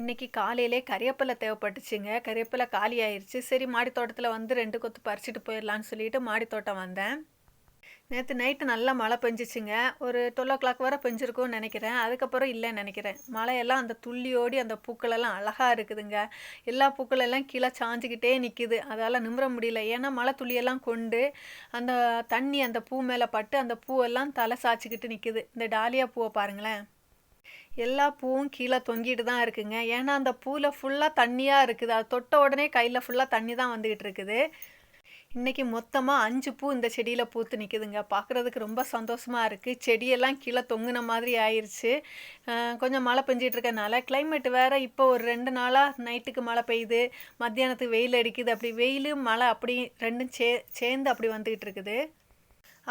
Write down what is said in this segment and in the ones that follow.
இன்னைக்கு காலையிலே கறிவேப்பிலை தேவைப்பட்டுச்சுங்க. கறிவேப்பிலை காலி ஆயிருச்சு. சரி மாடி தோட்டத்துல வந்து 2 கொத்து பறிச்சுட்டு போயிரலான்னு சொல்லிட்டு மாடி தோட்டம் வந்தேன். நேத்து நைட்டு நல்லா மழை பெஞ்சுச்சுங்க. ஒரு 12:00 வரை பெஞ்சிருக்கும்னு நெனைக்கிறேன். அதுக்கப்புறம் இல்லன்னு நெனைக்கிறேன். மழையெல்லாம் அந்த துள்ளியோடி அந்த பூக்களெல்லாம் அழகா இருக்குதுங்க. எல்லா பூக்களெல்லாம் கீழ சாஞ்சுக்கிட்டே நிக்குது. அதால நிமிர முடியல. ஏன்னா மழை துளியெல்லாம் கொண்டு அந்த தண்ணி அந்த பூ மேல பட்டு அந்த பூவெல்லாம் தலை சாய்ச்சிக்கிட்டு நிக்குது. இந்த டாலியா பூவ பாருங்களேன். எல்லா பூவும் கீழே தொங்கிட்டு தான் இருக்குங்க. ஏன்னா அந்த பூவில் ஃபுல்லாக தண்ணியாக இருக்குது. அது தொட்ட உடனே கையில் ஃபுல்லாக தண்ணி தான் வந்துக்கிட்டு இருக்குது. இன்னைக்கு மொத்தமாக 5 பூ இந்த செடியில் பூத்து நிற்குதுங்க. பார்க்குறதுக்கு ரொம்ப சந்தோஷமாக இருக்குது. செடியெல்லாம் கீழே தொங்குன மாதிரி ஆயிடுச்சு. கொஞ்சம் மழை பெஞ்சிட்டு இருக்கனால கிளைமேட் வேறு இப்போ ஒரு 2 நாளாக நைட்டுக்கு மழை பெய்யுது, மத்தியானத்துக்கு வெயில் அடிக்குது. அப்படி வெயில் மழை அப்படி ரெண்டும் சேர்ந்து அப்படி வந்துக்கிட்டு இருக்குது.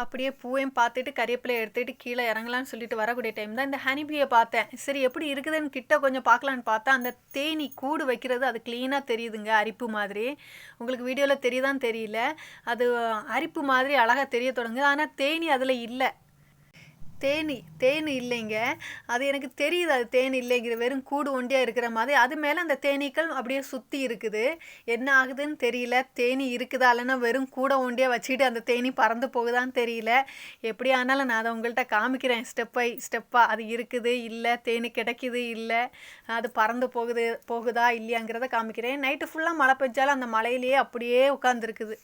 அப்படியே பூவையும் பார்த்துட்டு கறிவேப்பிலையை எடுத்துகிட்டு கீழே இறங்கலான்னு சொல்லிட்டு வரக்கூடிய டைம் தான் இந்த ஹனிபீயை பார்த்தேன். சரி எப்படி இருக்குதுன்னு கிட்ட கொஞ்சம் பார்க்கலான்னு பார்த்தா அந்த தேனி கூடு வைக்கிறது அது க்ளீனாக தெரியுதுங்க. அரிப்பு மாதிரி உங்களுக்கு வீடியோவில் தெரியுதான்னு தெரியல. அது அரிப்பு மாதிரி அழகாக தெரிய தொடங்குது. ஆனால் தேனி அதில் இல்லை. தேன் இல்லைங்க. அது எனக்கு தெரியுது அது தேன் இல்லைங்கிற வெறும் கூடு ஒண்டியாக இருக்கிற மாதிரி. அது மேலே அந்த தேனீக்கள் அப்படியே சுற்றி இருக்குது. என்ன ஆகுதுன்னு தெரியல. தேனி இருக்குதா இல்லைன்னா வெறும் கூடை ஒண்டியாக வச்சுக்கிட்டு அந்த தேனி பறந்து போகுதான்னு தெரியல. எப்படி ஆனாலும் நான் அதை உங்கள்கிட்ட காமிக்கிறேன் ஸ்டெப் பை ஸ்டெப்பாக. அது இருக்குது இல்லை, தேனி கிடைக்குது இல்லை, அது பறந்து போகுதா இல்லையாங்கிறத காமிக்கிறேன். நைட்டு ஃபுல்லாக மழை பெஞ்சாலும் அந்த மழையிலேயே அப்படியே உட்காந்துருக்குது.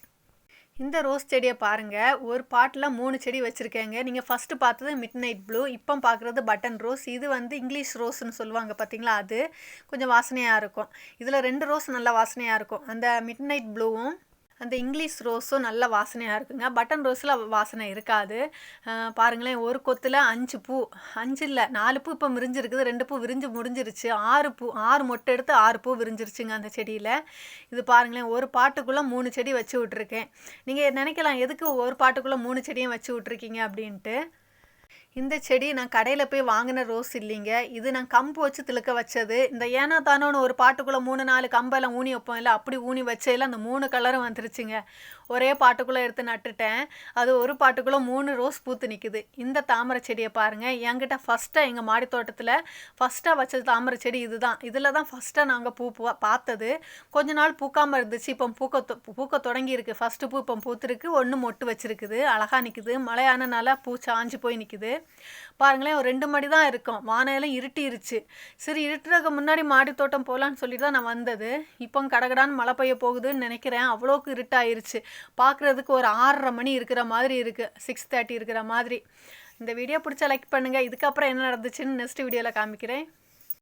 இந்த ரோஸ் செடியை பாருங்கள். ஒரு பாட்டில் 3 செடி வச்சுருக்கேங்க. நீங்கள் ஃபஸ்ட்டு பார்த்தது மிட் நைட் ப்ளூ, இப்போ பார்க்குறது பட்டன் ரோஸ். இது வந்து இங்கிலீஷ் ரோஸ்ன்னு சொல்லுவாங்க பார்த்தீங்களா, அது கொஞ்சம் வாசனையாக இருக்கும். இதில் 2 ரோஸ் நல்லா வாசனையாக இருக்கும். அந்த மிட் நைட் ப்ளூவும் அந்த இங்கிலீஷ் ரோஸும் நல்ல வாசனையாக இருக்குங்க. பட்டன் ரோஸில் வாசனை இருக்காது. பாருங்களேன், ஒரு கொத்தில் 5 பூ, 5 இல்லை 4 பூ இப்போ விரிஞ்சிருக்குது. 2 பூ விரிஞ்சு முடிஞ்சிருச்சு. 6 மொட்டை எடுத்து 6 பூ விரிஞ்சிருச்சுங்க அந்த செடியில். இது பாருங்களேன், ஒரு பாட்டுக்குள்ளே 3 செடி வச்சு விட்ருக்கேன். நீங்கள் நினைக்கலாம் எதுக்கு ஒரு பாட்டுக்குள்ளே 3 செடியும் வச்சு விட்ருக்கீங்க அப்படின்ட்டு. இந்த செடி நான் கடையில் போய் வாங்கின ரோஸ் இல்லைங்க. இது நான் கம்பு வச்சு திழுக்க வச்சது. இந்த ஏனா தானோன்னு ஒரு பாட்டுக்குள்ளே 3-4 கம்பெல்லாம் ஊனி வைப்போம் இல்லை, அப்படி ஊனி வச்சதில் அந்த 3 கலரும் வந்துருச்சுங்க. ஒரே பாட்டுக்குள்ளே எடுத்து நட்டுட்டேன். அது ஒரு பாட்டுக்குள்ளே 3 ரோஸ் பூத்து நிற்குது. இந்த தாமரை செடியை பாருங்கள். என்கிட்ட ஃபஸ்ட்டாக எங்கள் மாடி தோட்டத்தில் ஃபஸ்ட்டாக வச்சது தாமரை செடி இது தான். இதில் தான் ஃபஸ்ட்டாக நாங்கள் பூ பார்த்தது. கொஞ்ச நாள் பூக்காமல் இருந்துச்சு. இப்போ பூக்க தொடங்கி இருக்குது. ஃபஸ்ட்டு பூ இப்போ பூத்துருக்கு. 1 மொட்டு வச்சுருக்குது. அழகாக நிற்குது. மழையானனால பூ சாஞ்சு போய் நிற்குது. பாருங்களேன், ஒரு 2 மணி தான் இருக்கும். வானையெல்லாம் இருட்டிருச்சு. சரி இருட்டுறதுக்கு முன்னாடி மாடி தோட்டம் போகலான்னு சொல்லிட்டு தான் நான் வந்தது. இப்போ கடகடான்னு மழை பெய்ய போகுதுன்னு நினைக்கிறேன். அவ்வளோக்கு இருட்டாயிருச்சு. பார்க்குறதுக்கு ஒரு 6:30 மணி இருக்கிற மாதிரி இருக்குது, 6:30 இருக்கிற மாதிரி. இந்த வீடியோ பிடிச்சா லைக் பண்ணுங்கள். இதுக்கப்புறம் என்ன நடந்துச்சுன்னு நெக்ஸ்ட் வீடியோவில் காமிக்கிறேன்.